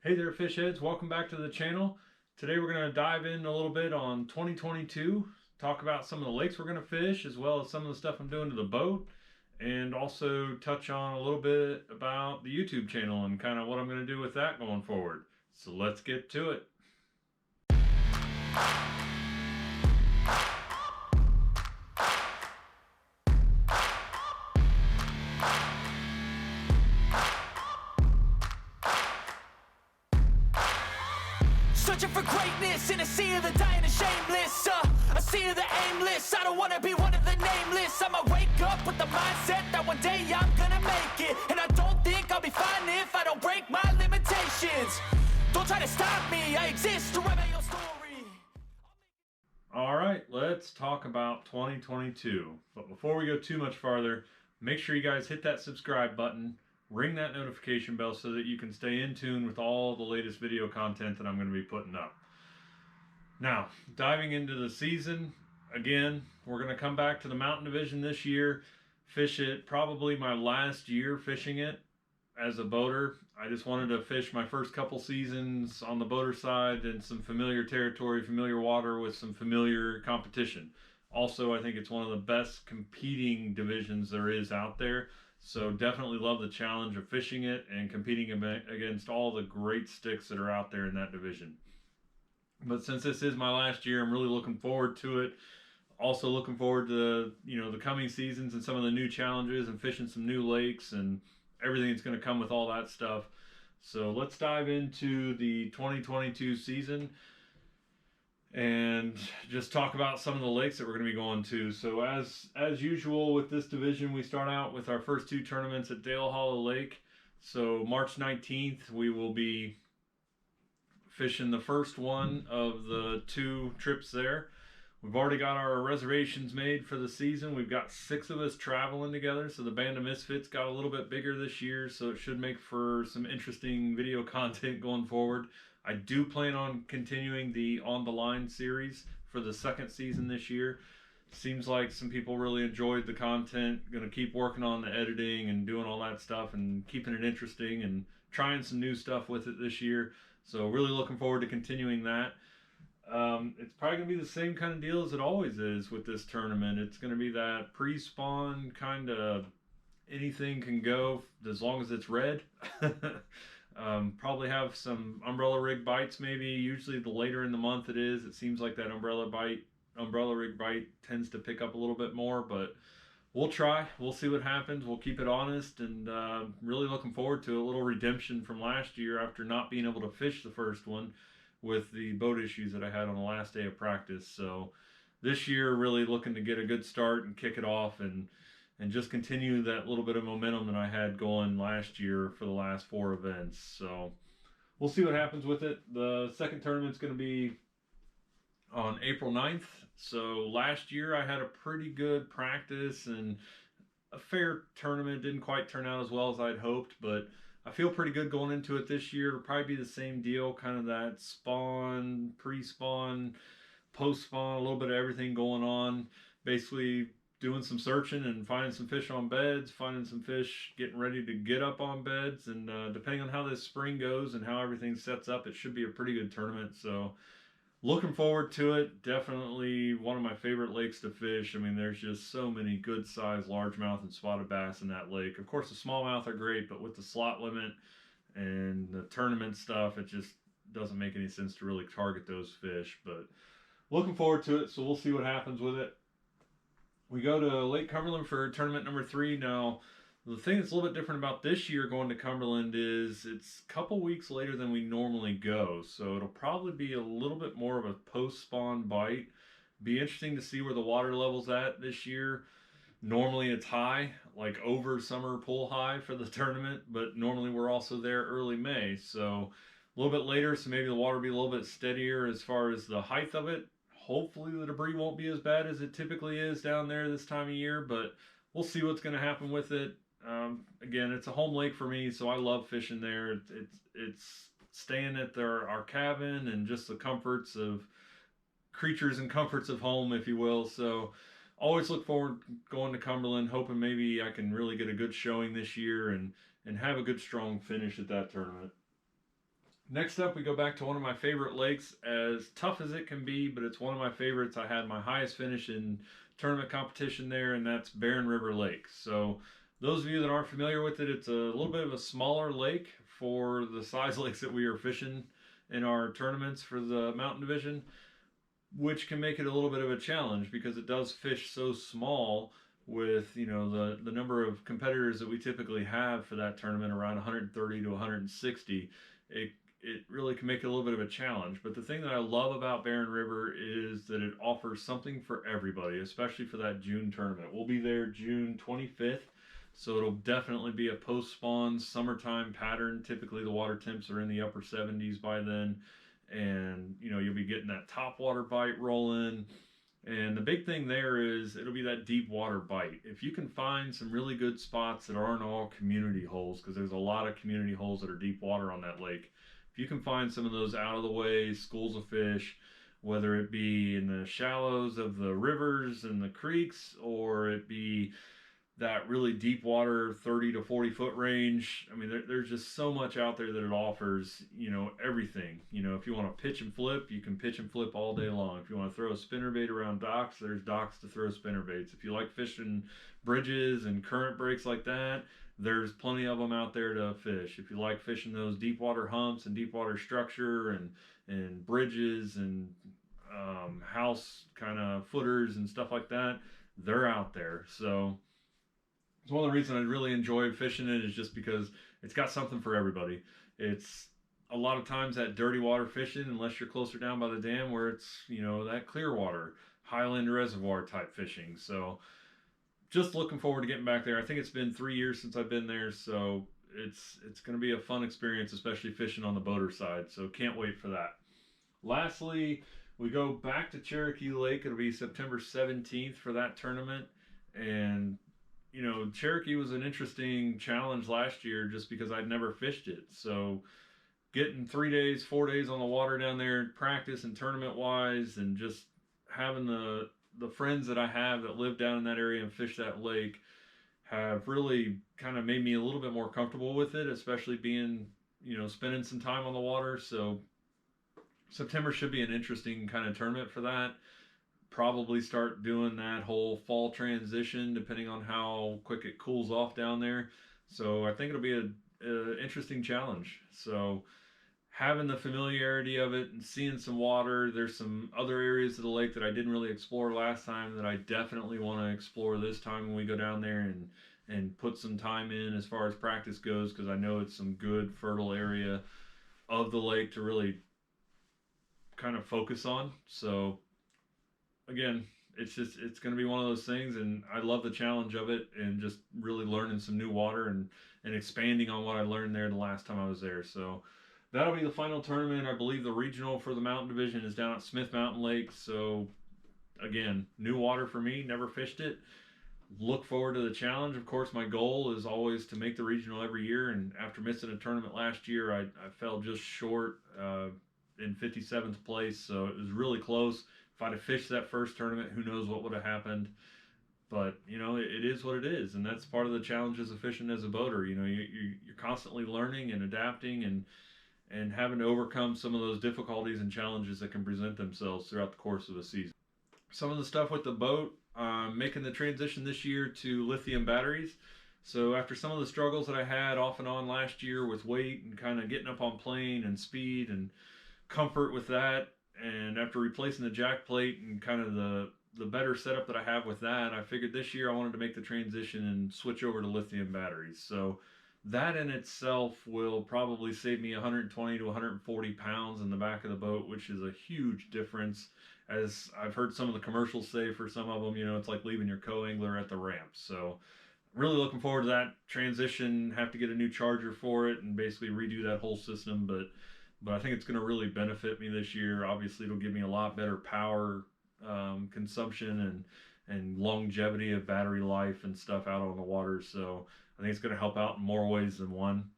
Hey there, fish heads. Welcome back to the channel. Today we're going to dive in a little bit on 2022, talk about some of the lakes we're going to fish, as well as some of the stuff I'm doing to the boat, and also touch on a little bit about the YouTube channel and kind of what I'm going to do with that going forward. So let's get to it. Searching for greatness in a sea of the dying and shameless, a sea of the aimless. I don't wanna be one of the nameless. I'ma wake up with the mindset that one day I'm gonna make it, and I don't think I'll be fine if I don't break my limitations. Don't try to stop me, I exist to write my own story. All right, let's talk about 2022. But before we go too much farther, make sure you guys hit that subscribe button, ring that notification bell so that you can stay in tune with all the latest video content that I'm going to be putting up. Now, diving into the season, again, we're going to come back to the Mountain Division this year, fish it, probably my last year fishing it as a boater. I just wanted to fish my first couple seasons on the boater side in some familiar territory, familiar water with some familiar competition. Also, I think it's one of the best competing divisions there is out there. So definitely love the challenge of fishing it and competing against all the great sticks that are out there in that division. But since this is my last year, I'm really looking forward to it. Also looking forward to the coming seasons and some of the new challenges and fishing some new lakes and everything that's going to come with all that stuff. So let's dive into the 2022 season and just talk about some of the lakes that we're going to be going to. So as usual with this division, we start out with our first two tournaments at Dale Hollow Lake. So March 19th, we will be fishing the first one of the two trips there. We've already got our reservations made for the season. We've got 6 of us traveling together, so the Band of Misfits got a little bit bigger this year, so it should make for some interesting video content going forward. I do plan on continuing the On the Line series for the second season this year. Seems like some people really enjoyed the content. Going to keep working on the editing and doing all that stuff and keeping it interesting and trying some new stuff with it this year. So really looking forward to continuing that. It's probably going to be the same kind of deal as it always is with this tournament. It's going to be that pre-spawn kind of anything can go as long as it's red. Probably have some umbrella rig bites maybe. Usually the later in the month it is, it seems like that umbrella rig bite tends to pick up a little bit more, but we'll try. We'll see what happens. We'll keep it honest and really looking forward to a little redemption from last year after not being able to fish the first one with the boat issues that I had on the last day of practice. So this year really looking to get a good start and kick it off and just continue that little bit of momentum that I had going last year for the last 4 events. So we'll see what happens with it. The second tournament's going to be on April 9th. So last year I had a pretty good practice and a fair tournament. Didn't quite turn out as well as I'd hoped, but I feel pretty good going into it this year. It'll probably be the same deal, kind of that spawn, pre-spawn, post-spawn, a little bit of everything going on. Basically doing some searching and finding some fish on beds, finding some fish getting ready to get up on beds, and depending on how this spring goes and how everything sets up, it should be a pretty good tournament. So looking forward to it. Definitely one of my favorite lakes to fish. I mean, there's just so many good sized largemouth and spotted bass in that lake. Of course, the smallmouth are great, but with the slot limit and the tournament stuff, it just doesn't make any sense to really target those fish. But looking forward to it, so we'll see what happens with it. We go to Lake Cumberland for tournament number 3. Now, the thing that's a little bit different about this year going to Cumberland is it's a couple weeks later than we normally go. So it'll probably be a little bit more of a post-spawn bite. Be interesting to see where the water level's at this year. Normally it's high, like over summer pool high for the tournament, but normally we're also there early May. So a little bit later, so maybe the water will be a little bit steadier as far as the height of it. Hopefully the debris won't be as bad as it typically is down there this time of year, but we'll see what's going to happen with it. Again, it's a home lake for me, so I love fishing there. It's staying at our cabin and just the comforts of creatures and comforts of home, if you will. So always look forward going to Cumberland, hoping maybe I can really get a good showing this year and have a good strong finish at that tournament. Next up, we go back to one of my favorite lakes, as tough as it can be, but it's one of my favorites. I had my highest finish in tournament competition there, and that's Barren River Lake. So, those of you that aren't familiar with it, it's a little bit of a smaller lake for the size lakes that we are fishing in our tournaments for the Mountain Division, which can make it a little bit of a challenge because it does fish so small with the number of competitors that we typically have for that tournament, around 130 to 160. It really can make it a little bit of a challenge. But the thing that I love about Barren River is that it offers something for everybody, especially for that June tournament. We'll be there June 25th, so it'll definitely be a post-spawn summertime pattern. Typically the water temps are in the upper 70s by then, and you'll be getting that top water bite rolling. And the big thing there is it'll be that deep water bite. If you can find some really good spots that aren't all community holes, because there's a lot of community holes that are deep water on that lake. If you can find some of those out of the way schools of fish, whether it be in the shallows of the rivers and the creeks, or it be that really deep water 30 to 40 foot range. I mean, there's just so much out there that it offers, everything. If you want to pitch and flip, you can pitch and flip all day long. If you want to throw a spinnerbait around docks, there's docks to throw spinnerbaits. If you like fishing bridges and current breaks like that, there's plenty of them out there to fish. If you like fishing those deep water humps and deep water structure and bridges and house kind of footers and stuff like that, they're out there. So it's one of the reasons I really enjoy fishing it, is just because it's got something for everybody. It's a lot of times that dirty water fishing, unless you're closer down by the dam where it's, that clear water, highland reservoir type fishing. So just looking forward to getting back there. I think it's been 3 years since I've been there, so it's going to be a fun experience, especially fishing on the boater side. So can't wait for that. Lastly, we go back to Cherokee Lake. It'll be September 17th for that tournament. And Cherokee was an interesting challenge last year just because I'd never fished it. So getting 3 days, 4 days on the water down there, practice and tournament wise, and just having the friends that I have that live down in that area and fish that lake have really kind of made me a little bit more comfortable with it, especially being, spending some time on the water. So September should be an interesting kind of tournament for that. Probably start doing that whole fall transition depending on how quick it cools off down there. So I think it'll be a interesting challenge. So having the familiarity of it and seeing some water, there's some other areas of the lake that I didn't really explore last time that I definitely want to explore this time when we go down there and put some time in as far as practice goes, because I know it's some good fertile area of the lake to really kind of focus on. So again, it's going to be one of those things, and I love the challenge of it and just really learning some new water and expanding on what I learned there the last time I was there. So that'll be the final tournament. I believe the regional for the Mountain Division is down at Smith Mountain Lake. So again, new water for me, never fished it. Look forward to the challenge. Of course, my goal is always to make the regional every year, and after missing a tournament last year, I fell just short in 57th place, so it was really close. If I'd have fished that first tournament, who knows what would have happened. But, it is what it is, and that's part of the challenges of fishing as a boater. You're constantly learning and adapting and having to overcome some of those difficulties and challenges that can present themselves throughout the course of a season. Some of the stuff with the boat, making the transition this year to lithium batteries. So after some of the struggles that I had off and on last year with weight and kind of getting up on plane and speed and comfort with that, and after replacing the jack plate and kind of the better setup that I have with that, I figured this year I wanted to make the transition and switch over to lithium batteries. So that in itself will probably save me 120 to 140 pounds in the back of the boat, which is a huge difference. As I've heard some of the commercials say for some of them, it's like leaving your co-angler at the ramp. So really looking forward to that transition. Have to get a new charger for it and basically redo that whole system, but I think it's going to really benefit me this year. Obviously, it'll give me a lot better power consumption and longevity of battery life and stuff out on the water. So I think it's going to help out in more ways than one.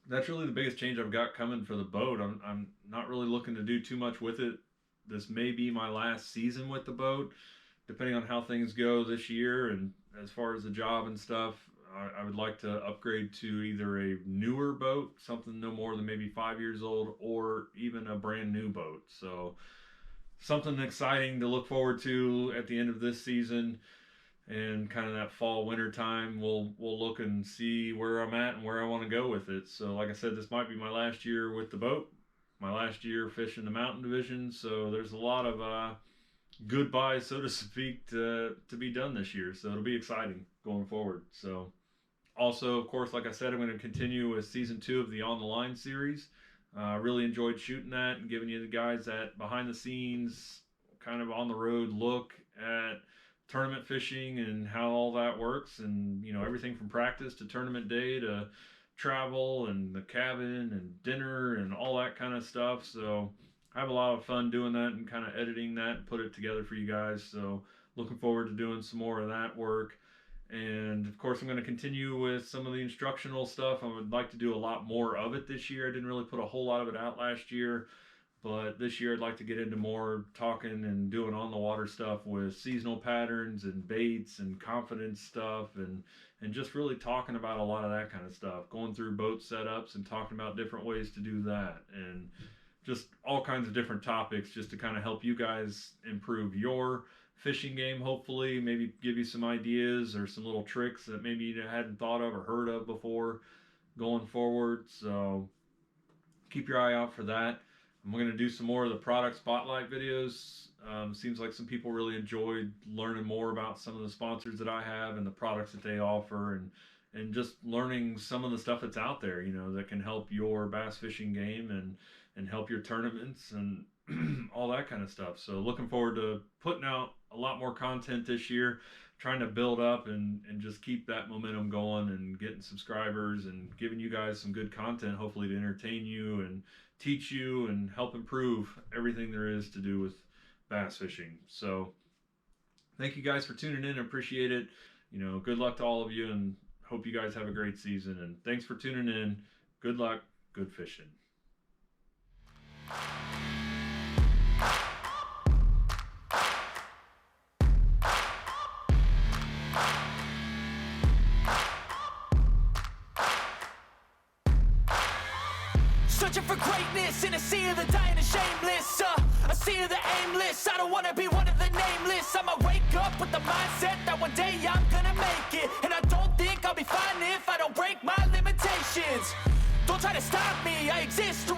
That's really the biggest change I've got coming for the boat. I'm not really looking to do too much with it. This may be my last season with the boat, depending on how things go this year and as far as the job and stuff. I would like to upgrade to either a newer boat, something no more than maybe 5 years old, or even a brand new boat. So something exciting to look forward to at the end of this season, and kind of that fall winter time. We'll look and see where I'm at and where I want to go with it. So like I said, this might be my last year with the boat, my last year fishing the Mountain Division. So there's a lot of goodbyes, so to speak, to be done this year. So it'll be exciting going forward. So also, of course, like I said, I'm going to continue with season 2 of the On the Line series. Really enjoyed shooting that and giving you the guys that behind the scenes, kind of on the road look at tournament fishing and how all that works, and everything from practice to tournament day to travel and the cabin and dinner and all that kind of stuff. So I have a lot of fun doing that and kind of editing that and put it together for you guys. So looking forward to doing some more of that work. And of course, I'm going to continue with some of the instructional stuff. I would like to do a lot more of it this year. I didn't really put a whole lot of it out last year, but this year I'd like to get into more talking and doing on the water stuff with seasonal patterns and baits and confidence stuff, and just really talking about a lot of that kind of stuff, going through boat setups and talking about different ways to do that, and just all kinds of different topics just to kind of help you guys improve your fishing game, hopefully, maybe give you some ideas or some little tricks that maybe you hadn't thought of or heard of before going forward. So keep your eye out for that. I'm going to do some more of the product spotlight videos. Seems like some people really enjoyed learning more about some of the sponsors that I have and the products that they offer, and just learning some of the stuff that's out there, that can help your bass fishing game and help your tournaments and all that kind of stuff. So looking forward to putting out a lot more content this year, trying to build up and just keep that momentum going and getting subscribers and giving you guys some good content, hopefully to entertain you and teach you and help improve everything there is to do with bass fishing. So thank you guys for tuning in. I appreciate it. Good luck to all of you, and hope you guys have a great season. And thanks for tuning in. Good luck. Good fishing. Searching for greatness in a sea of the dying and shameless, a sea of the aimless. I don't wanna be one of the nameless. I'ma wake up with the mindset that one day I'm gonna make it, and I don't think I'll be fine if I don't break my limitations. Don't try to stop me, I exist